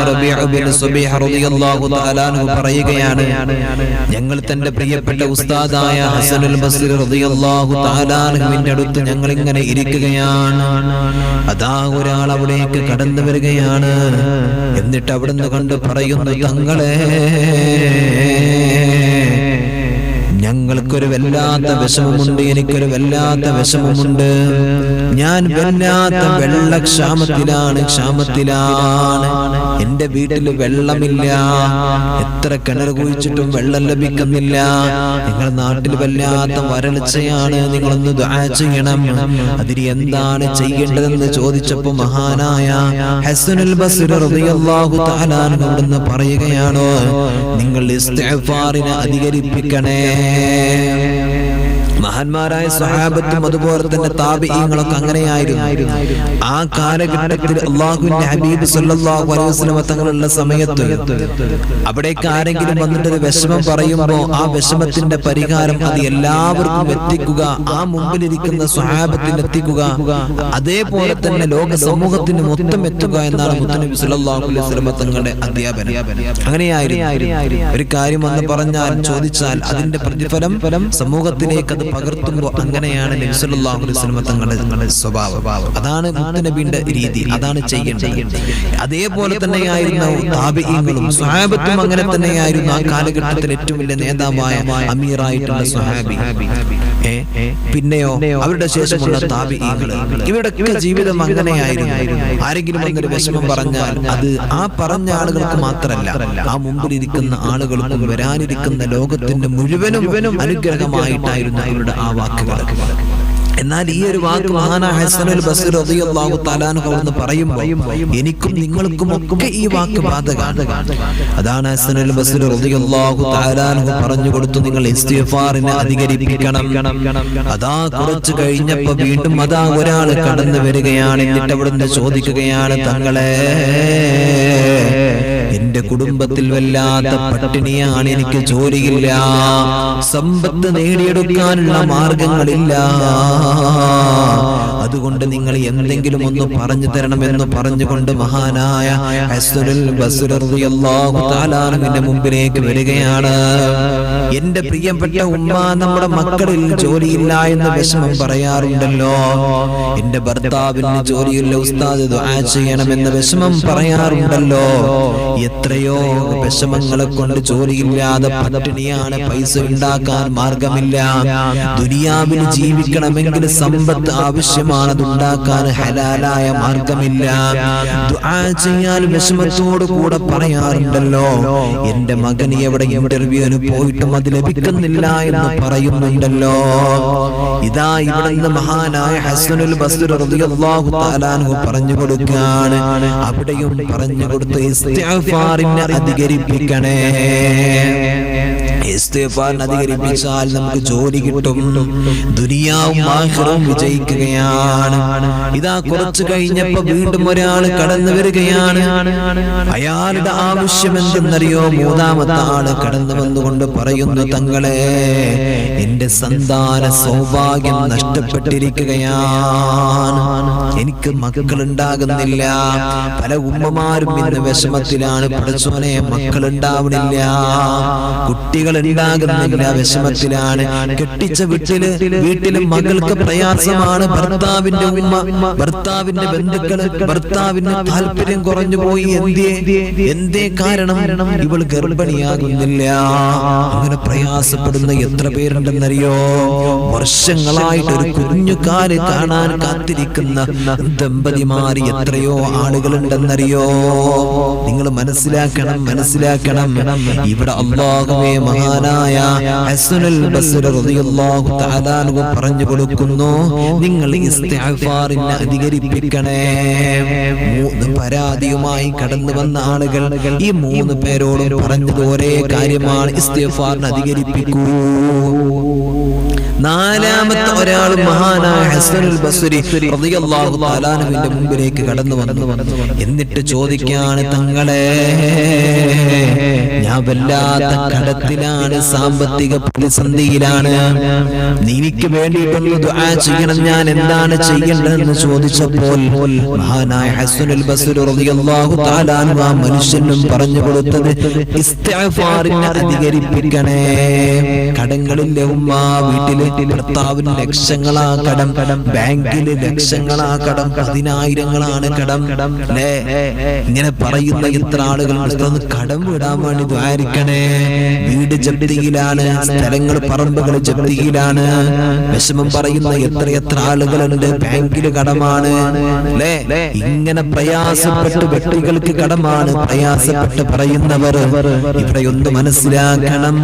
റബീഉ bin സുബൈഹ റളിയല്ലാഹു തആല അൻഹു പറയുകയാണ്, ഞങ്ങൾ തന്റെ പ്രിയപ്പെട്ട ഉസ്താദായ ഹസനുൽ ബസ്രി റളിയല്ലാഹു തആല അൻഹുവിന്റെ അടുത്ത് ഞങ്ങൾ ഇങ്ങനെ ഇരിക്കുകയാണ്. അതാ ഒരാൾ അവിടേക്ക് കടന്നു വരികയാണ്. എന്നിട്ട് അവിടുന്ന് കണ്ട് പറയുന്നു, തങ്ങളെ, ഞങ്ങൾക്കൊരു വല്ലാത്ത വിഷമമുണ്ട്, എനിക്കൊരു വല്ലാത്ത വിഷമമുണ്ട്. ഞാൻ വല്ലാത്ത ക്ഷാമത്തിലാണ്. എന്റെ വീട്ടിൽ വെള്ളമില്ല. എത്ര കിണർ കുഴിച്ചിട്ടും വെള്ളം ലഭിക്കുന്നില്ല. നിങ്ങളുടെ നാട്ടിൽ വല്ലാത്ത വരൾച്ചയാണ്. നിങ്ങളൊന്ന് ദുആ ചെയ്യണം. അതിന് എന്താണ് ചെയ്യേണ്ടതെന്ന് ചോദിച്ചപ്പോൾ മഹാനായ ഹസനുൽ ബസ്രി റളിയല്ലാഹു തആല അൻഹു പറയുകയാണ്, നിങ്ങൾ ഇസ്തിഗ്ഫാറിനെ അധികരിപ്പിക്കണേ. മഹാന്മാരായ സ്വഹാബത്തും അതുപോലെ തന്നെ താബിഈങ്ങളൊക്കെ അങ്ങനെയായിരുന്നു. ആ കാലഘട്ടത്തിൽ അല്ലാഹുവിന്റെ ഹബീബ് സല്ലല്ലാഹു അലൈഹി വസല്ലം തങ്ങളുള്ള സമയത്ത് അവിടേക്ക് ആരെങ്കിലും വന്നിട്ട് വിഷമം പറയുമ്പോൾ ആ വിഷമത്തിന്റെ പരിഹാരം അത് എല്ലാവർക്കും എത്തിക്കുക, ആ മുമ്പിലിരിക്കുന്ന സ്വഹാബത്തിന് എത്തിക്കുക, അതേപോലെ തന്നെ ലോക സമൂഹത്തിന് മൊത്തം എത്തുക എന്നാണ് മുത്തനബി സല്ലല്ലാഹു അലൈഹി വസല്ലം തങ്ങളുടെ അധ്യാപനം. അങ്ങനെയായിരുന്നു. ഒരു കാര്യം വന്ന് പറഞ്ഞാൽ ചോദിച്ചാൽ അതിന്റെ പ്രതിഫലം സമൂഹത്തിലേക്ക് അത് പകർത്തുമ്പോൾ അങ്ങനെയാണ് നബി സല്ലല്ലാഹു അലൈഹി വസല്ലം തങ്ങളുടെ സ്വഭാവം. അതാണ് മുത്തനബിയുടെ രീതി, അതാണ് ചെയ്യേണ്ടത്. അതേപോലെ തന്നെയായിരുന്നു താബിഈങ്ങളും സ്വഹാബത്തും അങ്ങനെ തന്നെയായിരുന്നു. ആ കാലഘട്ടത്തിൽ ഏറ്റവും വലിയ നേതാവായ അമീറായിട്ടുള്ള സ്വഹാബി, പിന്നെയോ അവരുടെ ശേഷമുള്ള താബിഈങ്ങൾ, ഇവരുടെയൊക്കെ ജീവിതം അങ്ങനെയായിരുന്നു. ആരെങ്കിലും ഒരു വിഷമം പറഞ്ഞാൽ അത് ആ പറഞ്ഞ ആളുകൾക്ക് മാത്രമല്ല, ആ മുമ്പിലിരിക്കുന്ന ആളുകൾക്കും വരാനിരിക്കുന്ന ലോകത്തിന്റെ മുഴുവനും അനുഗ്രഹമായിട്ടായിരുന്നു അവരുടെ ആ വാക്കുകൾ. എന്നാൽ ഈ ഒരു വാക്ക് മഹാനായ ഹസനുൽ ബസ്രി റളിയല്ലാഹു തആല അൻഹു എന്ന് പറയുമ്പോൾ എനിക്കും നിങ്ങൾക്കും ഒക്കെ ഈ വാക്ക് ബാധകമാണ്. അതാണ് ഹസനുൽ ബസ്രി റളിയല്ലാഹു തആല അൻഹു പറഞ്ഞു കൊടുത്തു, നിങ്ങൾ ഇസ്തിഗ്ഫാറിനെ അധികരിപ്പിക്കണം. അതാ കുറച്ച് കഴിഞ്ഞപ്പോൾ വീണ്ടും അതാ ഒരാൾ കടന്നു വരികയാണ്. എന്നിട്ട് അവിടുന്ന് ചോദിക്കുകയാണ്, തങ്ങളെ, എന്റെ കുടുംബത്തിൽ വല്ലാത്ത പട്ടിണിയാണ്, എനിക്ക് ജോലിയില്ല, സമ്പത്ത് നേടിയെടുക്കാനുള്ള മാർഗങ്ങളില്ല, അതുകൊണ്ട് നിങ്ങൾ എന്തെങ്കിലും ഒന്ന് പറഞ്ഞു തരണമെന്ന് പറഞ്ഞുകൊണ്ട് മഹാനായ ഹസനുൽ ബസ്രി റളിയല്ലാഹു തആല അൻഹുവിന്റെ മുമ്പിലേക്ക് വരികയാണ്. എന്റെ പ്രിയപ്പെട്ട ഉമ്മ, നമ്മുടെ മക്കളിൽ ജോലിയില്ല എന്ന് വിഷമം പറയാറുണ്ടല്ലോ. എന്റെ ഭർത്താവിന് ജോലിയില്ല, ഉസ്താദ് ദുആ ചെയ്യണമെന്ന് വിഷമം പറയാറുണ്ടല്ലോ. എത്രയോ വിഷമങ്ങളെ കൊണ്ട് ജോലിയില്ലാതെ പട്ടിണിയാണ്, പൈസ ഉണ്ടാക്കാൻ മാർഗമില്ല. ദുനിയാവിൽ ജീവിക്കണമെങ്കിൽ സമ്പത്ത് ആവശ്യമാണ്, അത് ഉണ്ടാക്കാൻ ഹലാലായ മാർഗമില്ല. ദുആ ചെയ്യാൻ വിഷമത്തോട് കൂടെ പറയാറുണ്ടല്ലോ. എന്റെ മകൻ എവിടെ ഇന്റർവ്യൂവിന് പോയിട്ടും അത് ലഭിക്കുന്നില്ല എന്ന് പറയുന്നുണ്ടല്ലോ. ഇതാ ഇവിടുന്ന് മഹാനായ ഹസനുൽ ബസ്രി റളിയല്ലാഹു തആല അൻഹു പറഞ്ഞു കൊടുക്കുകയാണ്, അവിടെയും പറഞ്ഞു കൊടുത്ത് ഇസ്തിഗ്ഫാറിനെ അധികരിപ്പിക്കണേ. ഇസ്തിഗ്ഫാറിനെ അധികരിപ്പിച്ചാൽ നമുക്ക് ജോലി കിട്ടും, ദുനിയാവും ആഖിറവും വിജയിക്കുകയാണ്. ഇതാ കുറച്ചു കഴിഞ്ഞപ്പോ വീണ്ടും ഒരാൾ കടന്നു വരികയാണ്. അയാളുടെ ആവശ്യം എന്തെന്നറിയോ? മൂന്നാമത്തെ ആള് കടന്നു വന്നുകൊണ്ട് പറയുന്നു, തങ്ങളെ, എന്റെ സന്താന സൗഭാഗ്യം നഷ്ടപ്പെട്ടിരിക്കുകയാണ്, എനിക്ക് മക്കളുണ്ടാകുന്നില്ല. പല ഉമ്മമാരും ഇന്ന് വിഷമത്തിലാണ്. പടച്ചോനെ, മക്കളുണ്ടാവണില്ല, കുട്ടികൾ ഉണ്ടാകുന്നില്ല, വിഷമത്തിലാണ്. കെട്ടിച്ച വീട്ടിലും മകൾക്ക് പ്രയാസമാണ്. ഭർത്താവിന്റെ ഉമ്മ, ഭർത്താവിന്റെ ബന്ധുക്കള്, ഭർത്താവിന് താല്പര്യം കുറഞ്ഞു പോയി. എന്തേ കാരണം? ഇവൾ ഗർഭിണിയാകുന്നില്ല. അങ്ങനെ പ്രയാസപ്പെടുന്ന എത്ര പേരുണ്ടെന്നറിയോ? വർഷങ്ങളായിട്ട് ഒരു കുഞ്ഞു കാല് കാണാൻ കാത്തിരിക്കുന്ന ദമ്പതിമാര് എത്രയോ ആളുകളുണ്ടെന്നറിയോ? നിങ്ങൾ മനസ്സിലാക്കണം. ഇവിടെ അല്ലാഹുവേ, മഹാനായ ഹസനുൽ ബസ്രി റളിയല്ലാഹു തആല അൻഹു പറഞ്ഞു കൊടുക്കുന്നു, നിങ്ങൾ ഇസ്തിഗ്ഫാറിനെ അധികരിപ്പിക്കണേ. മൂന്ന് പരാതിയുമായി കടന്നു വന്ന ആളുകൾ ഈ മൂന്ന് പേരോടും പറഞ്ഞത് ഒരേ കാര്യമാണ്, ഇസ്തിഗ്ഫാറിനെ അധികരിപ്പിക്കൂ. നാലാമത്തെ ഒരാൾ മഹാനായ ഹസനുൽ ബസ്രി റളിയല്ലാഹു തആല അൻഹുവിന്റെ മുമ്പിലേക്ക് കടന്നു വന്നു. എന്നിട്ട് ചോദിക്കാണ്, തങ്ങളെ, ഞാൻ വല്ലാത്ത കടത്തിലാണ്, സാമ്പത്തിക പ്രതിസന്ധിയിലാണ്, എനിക്ക് വേണ്ടിയിട്ടൊന്ന് ദുആ ചെയ്യണം. ഞാൻ എന്താണ് എന്താണ് ചെയ്യേണ്ടതെന്ന് ചോദിച്ചപ്പോൾ മഹാനായ ഹസനുൽ ബസ്രി റളിയല്ലാഹു തആല അൻഹു ആ മനുഷ്യനും പറഞ്ഞു കൊടുത്തത് ഇസ്തിഗ്ഫാറിനെ അധികരിപ്പിക്കണേ. കടങ്ങളിലെ ഉമ്മ, വീട്ടിലെ ഭർത്താവിന് ലക്ഷങ്ങളാ കടം, ബാങ്കില് ലക്ഷങ്ങളാ കടം, 10,000-ങ്ങളാണ് കടം. ഇങ്ങനെ പറയുന്ന ഇത്ര ആളുകൾ കടം വിടാൻ വേണ്ടി ദ്വാരിക്കണേ. വീട് ജപ്തിയിലാണ്, സ്ഥലങ്ങൾ പറമ്പുകൾ ജപ്തിയിലാണ്. വിഷമം പറയുന്ന എത്ര ആളുകളുണ്ട്, ബാങ്കില് കടമാണ്. ഇങ്ങനെ പ്രയാസപ്പെട്ട് വ്യക്തികൾക്ക് കടമാണ്. പ്രയാസപ്പെട്ട് പറയുന്നവർ ഇവിടെ ഒന്ന് മനസ്സിലാക്കണം.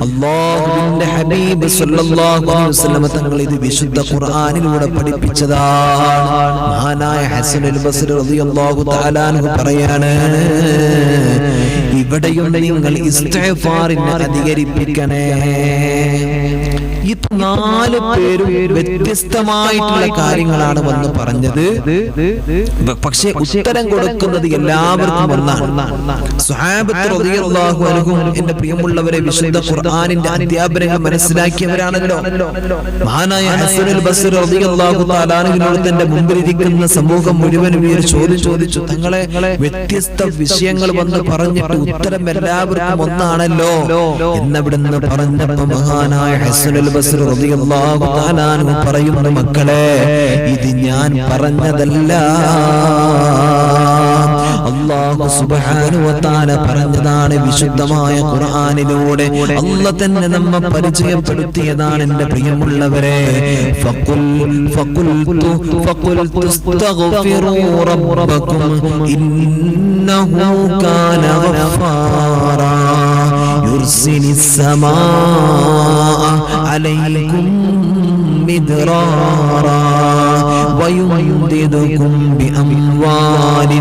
അല്ലാഹുവിന്റെ ഹബീബ് സല്ലല്ലാഹു അലൈഹി വസല്ലം തങ്ങൾ ഇത് വിശുദ്ധ ഖുർആനിലൂടെ പഠിപ്പിച്ചതാണ്. മഹാനായ ഹസനുൽ ബസ്രി റളിയല്ലാഹു തആല അൻഹു പറയാണ്, ഇവിടെയും നിങ്ങൾ ഇസ്തിഗ്ഫാറിനെ അധികരിപ്പിക്കണേ. ഈ 4 പേരും വ്യത്യസ്തമായിട്ടുള്ള കാര്യങ്ങളാണ് വന്ന് പറഞ്ഞത്. പക്ഷേ ഉത്തരം കൊടുക്കുന്നത് എല്ലാവർക്കും ഒന്നാണ്. സ്വഹാബത്ത് റളിയല്ലാഹു അൻഹും എന്റെ പ്രിയമുള്ളവരെ വിശുദ്ധ ഖുർആനിന്റെ അധ്യാപനങ്ങൾ മനസ്സിലാക്കിയവരാണല്ലോ. മഹാനായ ഹസനുൽ ബസ്രി റളിയല്ലാഹു തആല അൻഹുവിനോട് തന്റെ മുമ്പിലിരിക്കുന്ന സമൂഹം മുഴുവനും ഈ ഒരു ചോദ്യം ചോദിച്ചു. തങ്ങളെ വ്യത്യസ്ത വിഷയങ്ങൾ വന്ന് പറഞ്ഞിട്ട് ഉത്തരം എല്ലാവർക്കും ഒന്നാണല്ലോ എന്നവിടുന്ന് പറഞ്ഞപ്പോ മഹാനായ ഹസനുൽ ബസ്രി റളിയല്ലാഹു തആല അൻഹു പറയുന്നു, മക്കളെ ഇത് ഞാൻ പറഞ്ഞതല്ല, അല്ലാഹു സുബ്ഹാനഹു വ തആല പറഞ്ഞതാണ്. വിശുദ്ധമായ ഖുർആനിലൂടെ അല്ലാഹു തന്നെ നമ്മെ പരിചയപ്പെടുത്തിയതാണ്. എന്റെ പ്രിയമുള്ളവരെ, ഫഖുൽതു ഇസ്തഗ്ഫിറൂ റബ്ബക്കും ഇന്നഹു കാന ഗഫാറാ യുർസിലിസ് സമാഅ അലൈക്കും മിദ്റാറാ ويمددكم بأموال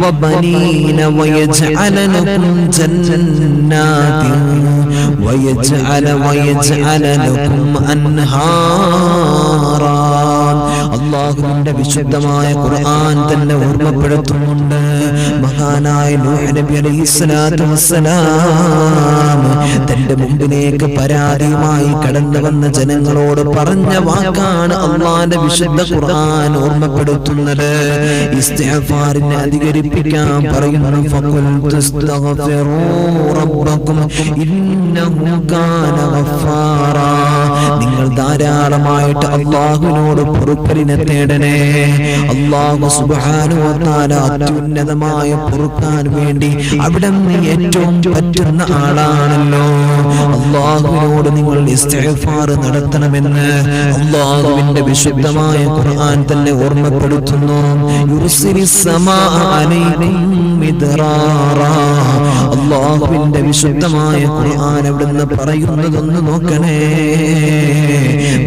وبنين ويجعل لكم جنات ويجعل لكم أنهارا. അല്ലാഹുവിന്റെ വിശുദ്ധമായ ഖുർആൻ തന്നെ ഓർമ്മപ്പെടുത്തുന്നുണ്ട്. മഹാനായ നൂഹ് നബി അലൈഹിസ്സലാത്തു വസ്സലാം തന്റെ മുമ്പിലേക്ക് പരാതിയുമായി കടന്നു വന്ന ജനങ്ങളോട് പറഞ്ഞ വാക്കാണ് അല്ലാഹുവിന്റെ വിശുദ്ധ ഖുർആൻ ഓർമ്മപ്പെടുത്തുന്നത്. ഇസ്തിഗ്ഫാറിനെ അധികരിപ്പിക്കാൻ പറയുന്നു. ഫഖുൽതു ഇസ്തഗ്ഫിറൂ റബ്ബക്കും ഇന്നഹു കാന ഗഫാറാ. നിങ്ങൾ ധാരാളമായിട്ട് അല്ലാഹുവിനോട് പൊറുക്കലിനെ തേടണേ. അല്ലാഹു സുബ്ഹാനഹു വ തആല അത്യുന്നതമായ പൊറുക്കാൻ വേണ്ടി അവിടുന്ന് ഏറ്റവും പറ്റുന്ന ആളാണല്ലോ. അല്ലാഹുവിനോട് നിങ്ങൾ ഇസ്തിഗ്ഫാർ നടത്തണമെന്ന് അല്ലാഹുവിന്റെ വിശുദ്ധമായ ഖുർആൻ തന്നെ ഓർമ്മപ്പെടുത്തുന്നു. യുർസിലിസ് സമാഅ അലൈക്കും മിദ്റാറാ. അല്ലാഹുവിന്റെ വിശുദ്ധമായ ഖുർആൻ അവിടുന്ന് പറയുന്നതൊന്ന് നോക്കണേ.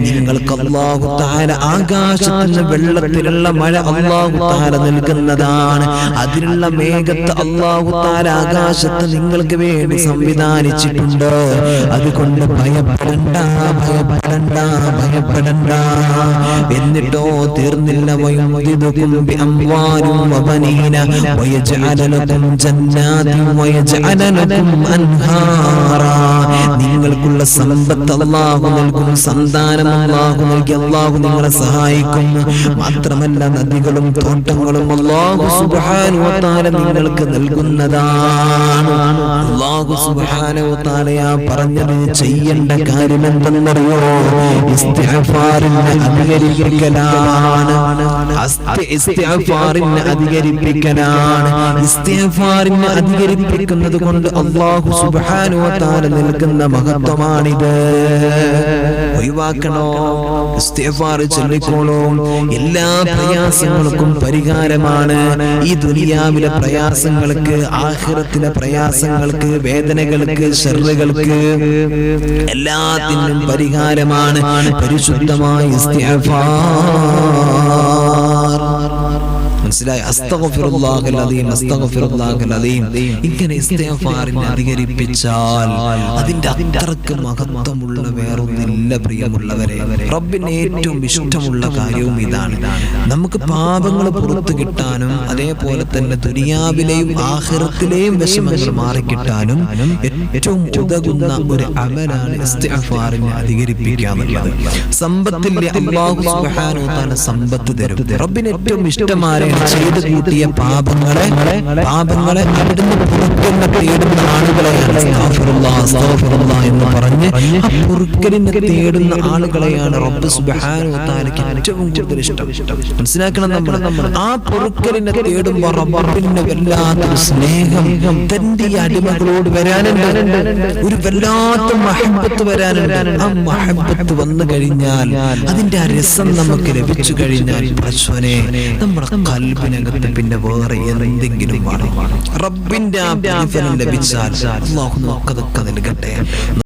നിങ്ങൾക്ക് അല്ലാഹു തആല ആകാശത്തിൽ നിന്ന് വെള്ളത്തിലുള്ള മഴ അല്ലാഹു തആല നൽകുന്നതാണ്. അതിനുള്ള മേഘത്തെ അല്ലാഹു തആല ആകാശത്ത് നിങ്ങൾക്ക് വേണ്ടി സംവിധാനിച്ചിട്ടുണ്ട്. അതുകൊണ്ട് ഭയപ്പെടണ്ട. എന്നിട്ടോ തീർന്നില്ല. വയുംദിദുകും ബിഅംവാലിൻ വബനീന വയജ്അല ലക്കും ജന്നാതിൻ വയജ്അല ലക്കും അൻഹാറാ. നിങ്ങൾക്കുള്ള സമ്പത്ത് അല്ലാഹു നൽകും, സന്താനം അല്ലാഹു നൽകി അല്ലാഹു നിങ്ങളെ സഹായിക്കും. മാത്രമല്ല നദികളും തോട്ടങ്ങളും അല്ലാഹു സുബ്ഹാനഹു വ തആല നിങ്ങൾക്ക് നൽകുന്നതാണ്. അല്ലാഹു സുബ്ഹാനഹു വ തആല പറഞ്ഞത് ചെയ്യേണ്ട കാര്യം എന്തെന്നറിയോ? ഇസ്തിഗ്ഫാറിനെ അധികരിപ്പിക്കലാണ്. ഇസ്തിഗ്ഫാറിനെ അധികരിപ്പിക്കുന്നത് കൊണ്ട് അല്ലാഹു സുബ്ഹാനഹു വ തആല നൽകുന്ന മഹത്വമാണിത്. ഒഴിവാക്കണോ? ഇസ്തിഗ്ഫാർ ചൊല്ലിക്കോളൂ. എല്ലാ പ്രയാസങ്ങൾക്കും പരിഹാരമാണ്. ഈ ദുനിയാവിലെ പ്രയാസങ്ങൾക്ക്, ആഖിറത്തിലെ പ്രയാസങ്ങൾക്ക്, വേദനകൾക്ക്, ശർറുകൾക്ക് എല്ലാത്തിനും പരിഹാരമാണ് പരിശുദ്ധമായ ഇസ്തിഗ്ഫാർ. മനസ്സിലായി? അസ്തഗ്ഫിറുല്ലാഹൽ അദീം, അസ്തഗ്ഫിറുല്ലാഹൽ അദീം. ഇങ്ങനെ ഇസ്തിഗ്ഫാറിനെ അധികരിപ്പിച്ചാൽ അതിന്റെ അത്രക്ക് മഹത്വമുള്ള വേറൊന്നില്ല പ്രിയമുള്ളവരെ. റബ്ബിന് ഏറ്റവും ഇഷ്ടമുള്ള കാര്യവും ഇതാണ്. നമുക്ക് പാപങ്ങൾ പുറത്തു കിട്ടാനും അതേപോലെ തന്നെ ദുനിയാവിലെയും ആഖിറത്തിലെയും വിഷമങ്ങൾ മാറിക്കിട്ടാനും ഏറ്റവും ഉതകുന്ന ഒരു അമലാണ് ഇസ്തിഗ്ഫാറിനെ അധികരിപ്പിക്കുക എന്നുള്ളത്. സമ്പത്തിലെ അല്ലാഹു സുബ്ഹാനഹു വ തആല സമ്പത്ത് തരും. റബ്ബിന് ഏറ്റവും ഇഷ്ടമാരെയാണ് ചെയ്തു കൂട്ടിയ പാപങ്ങളെ അവിടുന്ന് പൊറുക്കലിനെ തേടുന്ന ആളുകളെയാണ് അസ്തഗ്ഫിറുല്ലാഹ് അസ്തഗ്ഫിറുല്ലാഹ് എന്ന് പറഞ്ഞ് ആ പൊറുക്കലിനെ തേടുന്ന ആളുകളെയാണ് റബ്ബ് സുബ്ഹാനഹു വ തആലയ്ക്ക് ഏറ്റവും കൂടുതൽ ഇഷ്ടം. മനസ്സിലാക്കണം, നമ്മൾ ആ പൊറുക്കലിനെ തേടുമ്പോൾ റബ്ബിന് വല്ലാത്തൊരു സ്നേഹം തന്റെ അടിമകളോട് വരാനുണ്ട്, ഒരു വല്ലാത്ത മഹബ്ബത്ത് വരാനുണ്ട്. ആ മഹബ്ബത്ത് വന്നു കഴിഞ്ഞാൽ അതിന്റെ ആ രസം നമുക്ക് ലഭിച്ചു കഴിഞ്ഞാൽ പശുവനെ നമ്മുടെ കൽബിനകത്ത് പിന്നെ വേറെ എന്തെങ്കിലും വേണം. റബ്ബിന്റെ ആ പ്രതിഫലം ലഭിച്ചാൽ അല്ലാഹു നമുക്കതൊക്കെ നൽകട്ടെ.